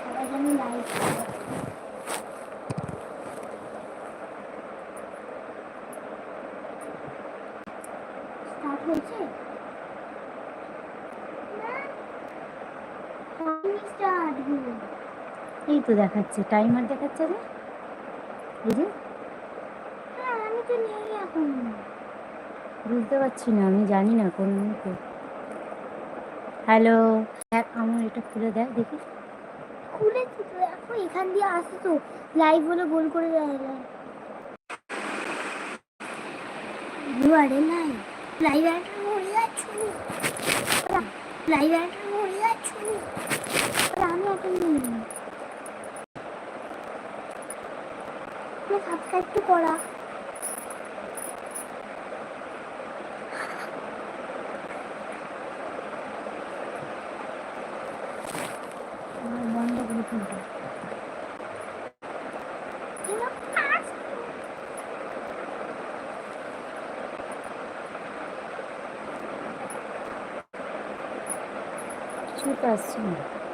সবাই জানি live start হয়েছে। এই তো দেখাচ্ছে, টাইমার দেখাচ্ছে রে। এই যে আমি তো নেই এখন, বুঝতে পারছি না, আমি জানি না কোন মুহূর্তে। হ্যালো, আমার এটা খুলে দেখ দেখি। খুলেছি তো, দেখো এখান দিয়ে আসে তো লাইভ বলে গোল করে যায়। আরে নাই লাইভ অ্যান্টার মরে যাচ্ছি, লাইভ অ্যান্টার মরে যাচ্ছি। আমি এখন সাবস্ক্রাইব তো করা। বন্ধ করে ফেলতে। কিছুই তো আসছে না।